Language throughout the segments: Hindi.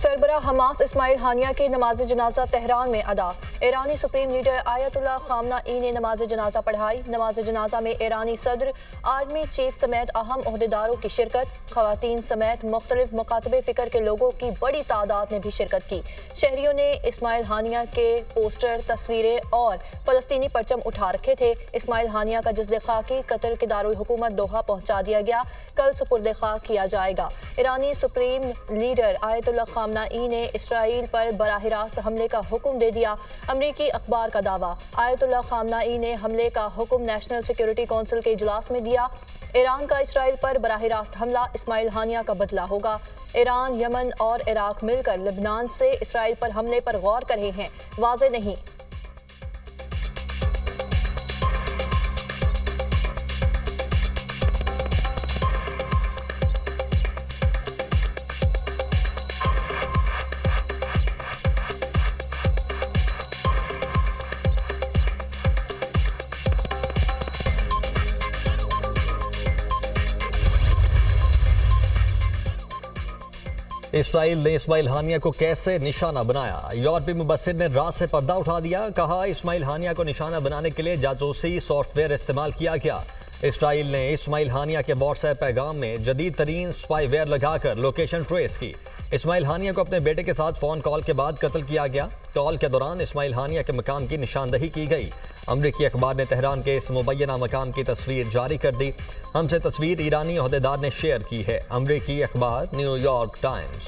सरबरा हमास इस्माइल हानिया की नमाज जनाजा तेहरान में अदा। ईरानी सुप्रीम लीडर आयतुल्लाह खामनाई ने नमाज जनाजा पढ़ाई। नमाज जनाजा में ईरानी सदर, आर्मी चीफ समेत अहम ओहदेदारों की शिरकत। खवातीन समेत मुख्तलिफ मुकातबे फ़िक्र के लोगों की बड़ी तादाद ने भी शिरकत की। शहरियों ने इस्माइल हानिया के पोस्टर, तस्वीरें और फ़लस्तीनी परचम उठा रखे थे। इस्माइल हानिया का जिस्द खाकी कतर के दारुल हुकूमत दोहा पहुंचा दिया गया। कल सुपुर्द खाक किया जाएगा। ईरानी सुप्रीम लीडर आयतुल्लाह खामनाई ने इसराइल पर बराह रास्त हमले का हुक्म दे दिया। अमरीकी अखबार का दावा, आयतुल्लाह खामनाई ने हमले का हुक्म नेशनल सिक्योरिटी काउंसिल के इजलास में दिया। ईरान का इसराइल पर बराह रास्त हमला इस्माइल हानिया का बदला होगा। ईरान, यमन और इराक मिलकर लेबनान से इसराइल पर हमले पर गौर कर रहे हैं, वाज़ेह नहीं। इसराइल ने इस्माइल हानिया को कैसे निशाना बनाया? यूरोपीय मुबस्सिर ने राज से पर्दा उठा दिया। कहा, इस्माइल हानिया को निशाना बनाने के लिए जासूसी सॉफ्टवेयर इस्तेमाल किया गया। इसराइल ने इस्माइल हानिया के व्हाट्सएप पैगाम में जदीद तरीन स्पाईवेयर लगाकर लोकेशन ट्रेस की। इस्माइल हानिया को अपने बेटे के साथ फोन कॉल के बाद कत्ल किया गया। कॉल के दौरान इस्माइल हानिया के मकाम की निशानदही की गई। अमरीकी अखबार ने तेहरान के इस मुबैना मकाम की तस्वीर जारी कर दी। हमसे तस्वीर ईरानी ओहदेदार ने शेयर की है। अमरीकी अखबार न्यूयॉर्क टाइम्स।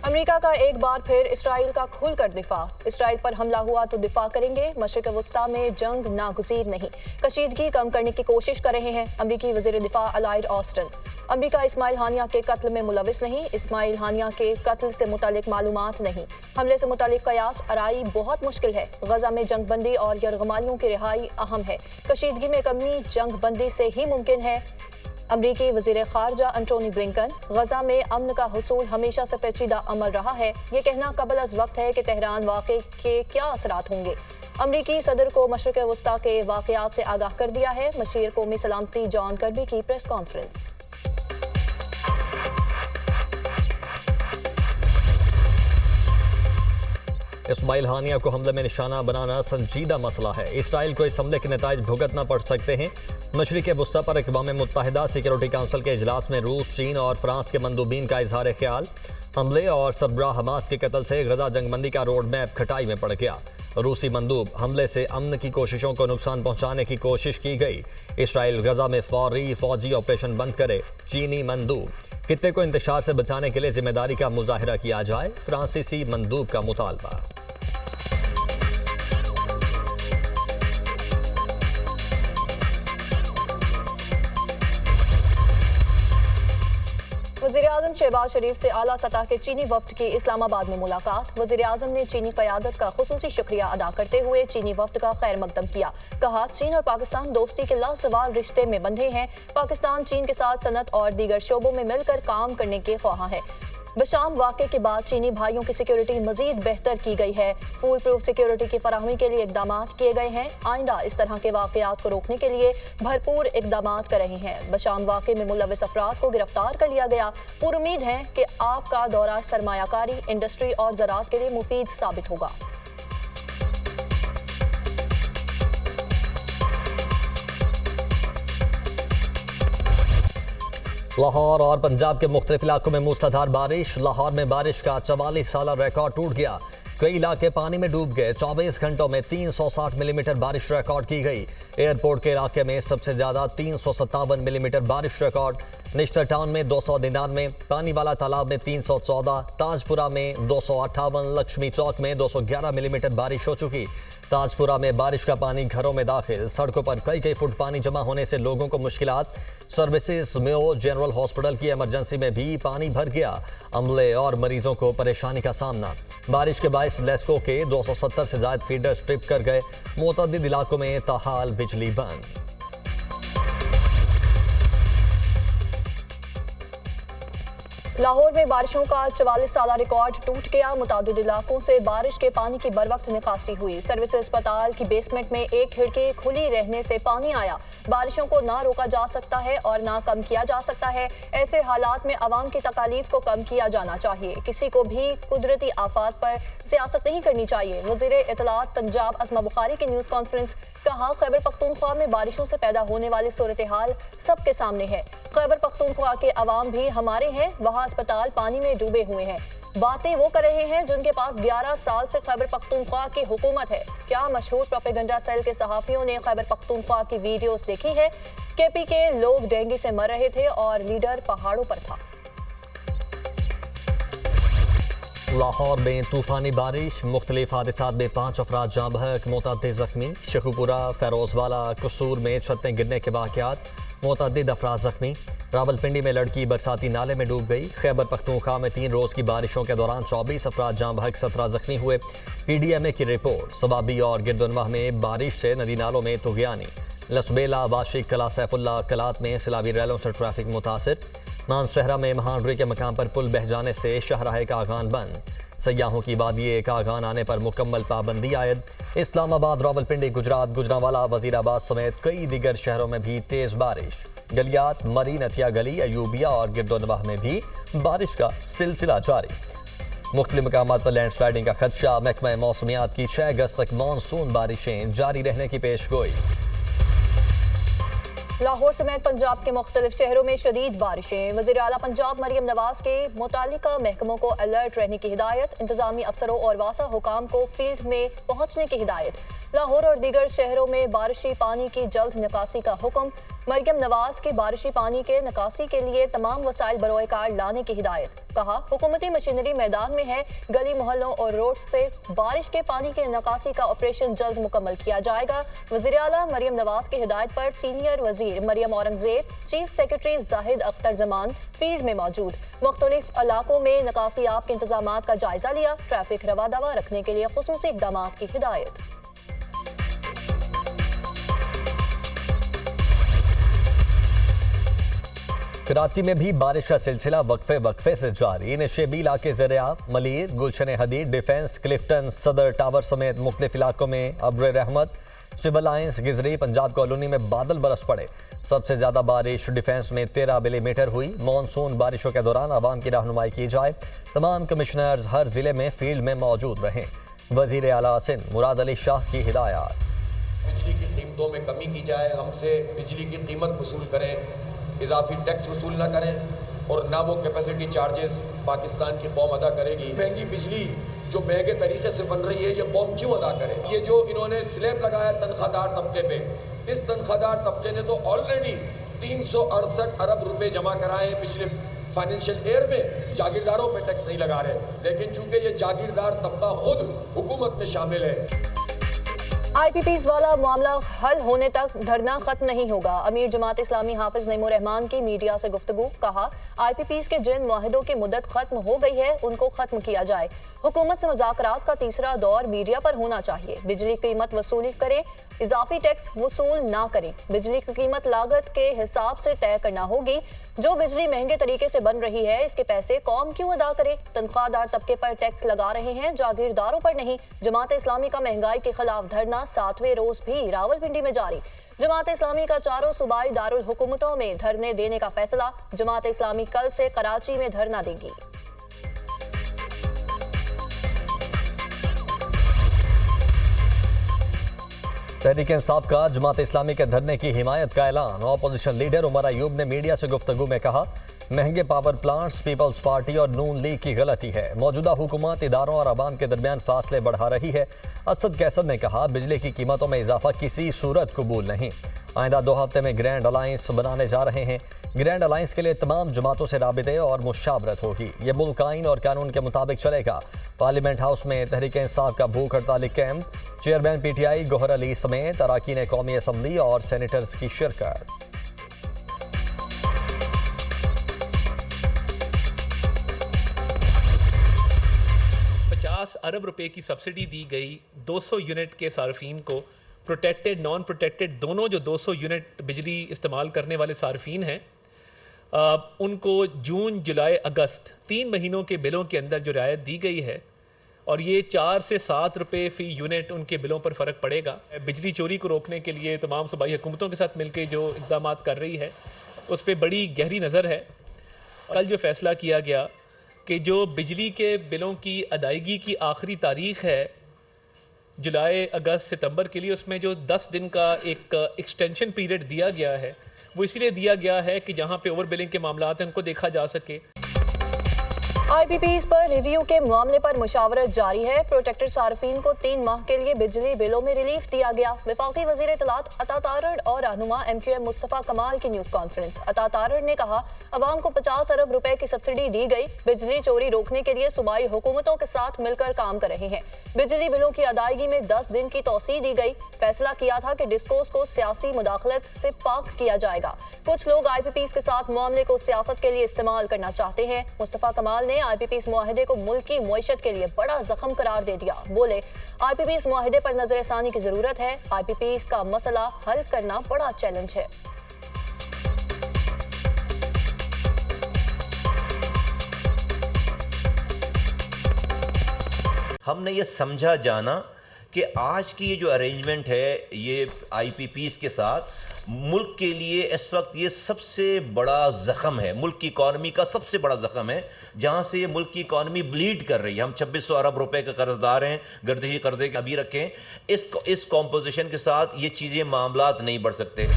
अमेरिका का एक बार फिर इसराइल का खुलकर दिफा। इसराइल पर हमला हुआ तो दिफा करेंगे। मशरिक वस्ता में जंग नागुज़ीर नहीं, कशीदगी कम करने की कोशिश कर रहे हैं अमरीकी वज़ीर दिफा लॉयड ऑस्टिन। अमरीका इस्माइल हानिया के कत्ल में मुलविस नहीं। इस्माइल हानिया के कत्ल से मुतालिक मालूमात नहीं। हमले से मुतालिक कयास आराई बहुत मुश्किल है। गजा में जंग बंदी और यरगमालियों की रिहाई अहम है। कशीदगी में कमी जंग बंदी से ही मुमकिन है। अमरीकी वज़ीर ख़ारजा एंटोनी ब्लिंकन, गजा में अमन का हुसूल हमेशा से पेचीदा अमल रहा है। ये कहना कबल अज़ वक्त है कि तेहरान वाक़े के क्या असरात होंगे। अमरीकी सदर को मशरिक़ वस्ता के वाक़यात से आगाह कर दिया है। मशीर कौमी सलामती जॉन कर्बी की प्रेस कॉन्फ्रेंस। इस्माइल हानिया को हमले में निशाना बनाना संजीदा मसला है। इसराइल को इस हमले के नताइज भुगतना पड़ सकते हैं। मशरिक़ वस्ता पर अक़वाम मुत्तहिदा सिक्योरिटी काउंसिल के इजलास में रूस, चीन और फ्रांस के मंदूबीन का इजहार ख्याल। हमले और सरबराह हमास के कत्ल से गजा जंगबंदी का रोड मैप खटाई में पड़ गया। रूसी मंदूब, हमले से अमन की कोशिशों को नुकसान पहुंचाने की कोशिश की गई। इसराइल गजा में फौरी फौजी ऑपरेशन बंद करे। चीनी मंदूब, खित्ते को इंतशार से बचाने के लिए जिम्मेदारी का मुजाहिरा किया जाए। फ्रांसीसी मंदूब का मुतालबा। वज़ीर-ए-आज़म शहबाज शरीफ से आला सतह के चीनी वफ्द की इस्लामाबाद में मुलाकात। वज़ीर-ए-आज़म ने चीनी क़यादत का खुसूसी शुक्रिया अदा करते हुए चीनी वफ्द का खैर मकदम किया। कहा, चीन और पाकिस्तान दोस्ती के लाज़वाल रिश्ते में बंधे हैं। पाकिस्तान चीन के साथ सनत और दीगर शोबों में मिलकर काम करने के ख्वाह है। बशाम वाक़े के बाद चीनी भाइयों की सिक्योरिटी मजीद बेहतर की गई है। फूल प्रूफ सिक्योरिटी की फराहमी के लिए इकदाम किए गए हैं। आइंदा इस तरह के वाक़यात को रोकने के लिए भरपूर इकदाम कर रहे हैं। बशाम वाक़े में मुलविस अफराद को गिरफ्तार कर लिया गया। पूरी उम्मीद है कि आपका दौरा सरमायाकारी, इंडस्ट्री और ज़राअत के लिए मुफीद साबित होगा। लाहौर और पंजाब के मुख्तलिफ इलाकों में मूसलाधार बारिश। लाहौर में बारिश का 44 साला रिकॉर्ड टूट गया। कई इलाके पानी में डूब गए। 24 घंटों में 360 मिलीमीटर बारिश रिकॉर्ड की गई। एयरपोर्ट के इलाके में सबसे ज्यादा 357 मिलीमीटर बारिश रिकॉर्ड। निश्तर टाउन में 299, पानी वाला तालाब में 314, ताजपुरा में 258, लक्ष्मी चौक में 211 मिलीमीटर बारिश हो चुकी। ताजपुरा में बारिश का पानी घरों में दाखिल। सड़कों पर कई फुट पानी जमा होने से लोगों को मुश्किलात। सर्विसेज मेयो जनरल हॉस्पिटल की इमरजेंसी में भी पानी भर गया। अमले और मरीजों को परेशानी का सामना। बारिश के बायस लेस्को के 270 से ज्यादा फीडर स्ट्रिप कर गए। मुतअद्दिद इलाकों में ताहाल बिजली बंद। लाहौर में बारिशों का 44 साल रिकॉर्ड टूट गया। मुतादिद इलाकों से बारिश के पानी की बर वक्त निकासी हुई। सर्विस अस्पताल की बेसमेंट में एक खिड़की खुली रहने से पानी आया। बारिशों को ना रोका जा सकता है और ना कम किया जा सकता है। ऐसे हालात में अवाम की तकालीफ को कम किया जाना चाहिए। किसी को भी कुदरती आफात पर सियासत नहीं करनी चाहिए। वज़ीर इत्तलात पंजाब अस्मा बुखारी की न्यूज़ कॉन्फ्रेंस। कहा, खैबर पख्तूनख्वा में बारिशों से पैदा होने वाली सूरत हाल सबके सामने है। खैबर पख्तूनख्वा के अवाम भी हमारे हैं। वहाँ अस्पताल पानी में डूबे हुए हैं। बातें वो कर रहे हैं जिनके पास 11 साल से खैबर पख्तूनख्वा की हुकूमत है। क्या मशहूर प्रोपेगेंडा सेल के सहाफियों ने खैबर पख्तूनख्वा की वीडियोस देखी है? केपी के लोग डेंगू से मर रहे थे और लीडर पहाड़ों पर था। लाहौर में तूफानी बारिश, मुख्तलिफ हादसात में 5 अफराद जाँ बहक, मुतअद्दिद जख्मी। शेखुपुरा, फैरोजवाला, कसूर में छतें गिरने के वाक़यात, मुतअद्दिद अफराद जख्मी। रावलपिंडी में लड़की बरसाती नाले में डूब गई। खैबर पख्तूनख्वा में 3 रोज़ की बारिशों के दौरान 24 अफराद जाँ बहक, 17 जख्मी हुए। PDMA की रिपोर्ट। सवाबी और गिरदुनवाह में बारिश से नदी नालों में तुगयानी। लसबेला, वाशिक, कला सैफुल्ला, कलात में सिलावी रैलों से ट्रैफिक मुतासिर। मानसहरा में महानगरी के मकाम पर पुल बह जाने से शाहराह कागान बंद। सयाहों की वादिये कागान आने पर मुकम्मल पाबंदी आयद। इस्लामाबाद, रावलपिंडी, गुजरात, गुजरांवाला, वजीराबाद समेत कई दीगर शहरों में भी तेज बारिश। गलियात, मरी, नथिया गली, अयूबिया और गिरदोनवाह में भी बारिश का सिलसिला जारी। मुख्तलिफ मकामात पर लैंडस्लाइडिंग का खदशा। महकमा मौसमियात की 6 अगस्त तक मानसून बारिशें जारी रहने की पेशगोई। लाहौर समेत पंजाब के मुख्तलिफ शहरों में शदीद बारिशें। वज़ीर आला पंजाब मरियम नवाज के मुतालिका महकमों को अलर्ट रहने की हिदायत। इंतजामी अफसरों और वासा हुकाम को फील्ड में पहुंचने की हिदायत। लाहौर और दीगर शहरों में बारिशी पानी की जल्द निकासी का हुक्म। मरियम नवाज के बारिशी पानी के निकासी के लिए तमाम वसाइल बरोए कार लाने की हिदायत। कहा, हुकूमती मशीनरी मैदान में है। गली मोहल्लों और रोड से बारिश के पानी के निकासी का ऑपरेशन जल्द मुकम्मल किया जाएगा। वज़ीर आला मरियम नवाज की हिदायत पर सीनियर वजीर Maryam Aurangzeb, chief secretary Zahid Akhtar Zaman field में मौजूद। मुख्तलिफ इलाकों में निकासियाब के इंतजाम का जायजा लिया। ट्रैफिक रवा दवा रखने के लिए खुसूसी इक़दाम की हिदायत। कराची में भी बारिश का सिलसिला वक्फे से जारी। नशेबी इलाके ज़रिया, मलीर, गुलशन हदीद, डिफेंस, क्लिफ्टन, सदर टावर समेत मुख्तलिफ इलाकों में अब्र रहमत। Civil lines, Gizri, Punjab colony में बादल बरस पड़े। सबसे ज्यादा बारिश डिफेंस में 13 मिलीमीटर हुई। मानसून बारिशों के दौरान आवाम की रहनुमाई की जाए। तमाम कमिश्नर्स हर जिले में फील्ड में मौजूद रहें। वजीर आला सिंध मुराद अली शाह की हिदायत। बिजली की कीमतों में कमी की जाए, हमसे बिजली की कीमत वसूल करें, इजाफी टैक्स वसूल ना करें और ना वो कैपेसिटी चार्जेस पाकिस्तान की कौम अदा करेगी। महंगी बिजली जो महंगे तरीके से बन रही है, ये कौम क्यों अदा करे? ये जो इन्होंने स्लैब लगाया तनख्वाहदार तबके पे, इस तनख्वाहदार तबके ने तो ऑलरेडी 368 अरब रुपए जमा कराए पिछले फाइनेंशियल ईयर में। जागीरदारों पे टैक्स नहीं लगा रहे, लेकिन चूंकि ये जागीरदार तबका खुद हुकूमत में शामिल है। IPPs वाला मामला हल होने तक धरना खत्म नहीं होगा। अमीर जमात इस्लामी हाफिज नईमुर रहमान की मीडिया से गुफ्तगू। कहा, IPPs के जिन मुआहदों की मुद्दत खत्म हो गई है उनको खत्म किया जाए। हुकूमत से मुज़ाकरात का तीसरा दौर मीडिया पर होना चाहिए। बिजली कीमत वसूली करे, इजाफी टैक्स वसूल ना करें। बिजली की कीमत लागत के हिसाब से तय करना होगी। जो बिजली महंगे तरीके से बन रही है, इसके पैसे कौम क्यों अदा करे? तनख्वाहदार तबके पर टैक्स लगा रहे हैं, जागीरदारों पर नहीं। जमात इस्लामी का महंगाई के खिलाफ धरना 7वें रोज भी रावलपिंडी में जारी। जमात इस्लामी का चारों सूबाई दारुल हुकूमतों में धरने देने का फैसला। जमात इस्लामी कल से कराची में धरना देगी। तहरीक इंसाफ का जमात इस्लामी के धरने की हिमायत का ऐलान। ऑपोजिशन लीडर उमर अयूब ने मीडिया से गुफ्तगू में कहा, महंगे पावर प्लांट्स पीपल्स पार्टी और नून लीग की गलती है। मौजूदा हुकूमत इदारों और आवाम के दरमियान फासले बढ़ा रही है। असद कैसर ने कहा, बिजली की कीमतों में इजाफा किसी सूरत कबूल नहीं। आइंदा 2 हफ्ते में ग्रैंड अलायंस बनाने जा रहे हैं। ग्रैंड अलायंस के लिए तमाम जमातों से राबिते और मुशावरत होगी। ये मुल्क आइन और कानून के मुताबिक चलेगा। पार्लियामेंट हाउस में तहरीक इंसाफ का भूख हड़ताली कैंप। चेयरमैन PTI गौहर अली समेत अरकान कौमी असम्बली और सेनेटर्स की शिरकत। अरब रुपए की सब्सिडी दी गई 200 यूनिट के सार्फिन को। प्रोटेक्टेड नॉन प्रोटेक्टेड दोनों जो 200 यूनिट बिजली इस्तेमाल करने वाले सार्फिन हैं उनको जून, जुलाई, अगस्त 3 महीनों के बिलों के अंदर जो रियायत दी गई है और ये 4 से 7 रुपए फ़ी यूनिट उनके बिलों पर फ़र्क पड़ेगा। बिजली चोरी को रोकने के लिए तमाम सूबाई हुकूमतों के साथ मिलकर जो इक़दाम कर रही है उस पर बड़ी गहरी नज़र है। कल जो फ़ैसला किया गया कि जो बिजली के बिलों की अदायगी की आखिरी तारीख़ है जुलाई, अगस्त, सितंबर के लिए, उसमें जो 10 दिन का एक एक्सटेंशन पीरियड दिया गया है वो इसलिए दिया गया है कि जहाँ पे ओवर बिलिंग के मामला हैं उनको देखा जा सके। IPPs पर रिव्यू के मामले पर मुशावरत जारी है। प्रोटेक्टर सार्फिन को 3 माह के लिए बिजली बिलों में रिलीफ दिया गया। वफाकी वज़ीर इत्तलात अता तारड़ और रहनुमा MQM मुस्तफ़ा कमाल की न्यूज़ कॉन्फ्रेंस। अता तारड़ ने कहा, अवाम को 50 अरब रुपए की सब्सिडी दी गई। बिजली चोरी रोकने के लिए सूबाई हुकूमतों के साथ मिलकर काम कर रहे हैं। बिजली बिलों की अदायगी में 10 दिन की तौसीह दी गई। फैसला किया था कि डिस्कोस को सियासी मुदाखलत से पाक किया जाएगा। कुछ लोग IPPs के साथ मामले को सियासत के लिए इस्तेमाल करना चाहते हैं। मुस्तफ़ा कमाल ने IPPs मुआहदे को मुल्की मईशत के लिए बड़ा जख्म करार दे दिया। बोले, IPPs मुआहदे पर नजरसानी की जरूरत है। IPPs का मसला हल करना बड़ा चैलेंज है। हमने ये समझा जाना कि आज की ये जो अरेंजमेंट है ये IPPs के साथ मुल्क के लिए इस वक्त ये सबसे बड़ा ज़ख़म है, मुल्क की इकॉनमी का सबसे बड़ा ज़ख़म है, जहाँ से ये मुल्क की इकॉनमी ब्लीड कर रही है। हम 2600 अरब रुपए के कर्जदार हैं, गर्दिशी कर्जे के अभी रखें। इस कॉम्पोजिशन के साथ ये चीज़ें मामलात नहीं बढ़ सकते।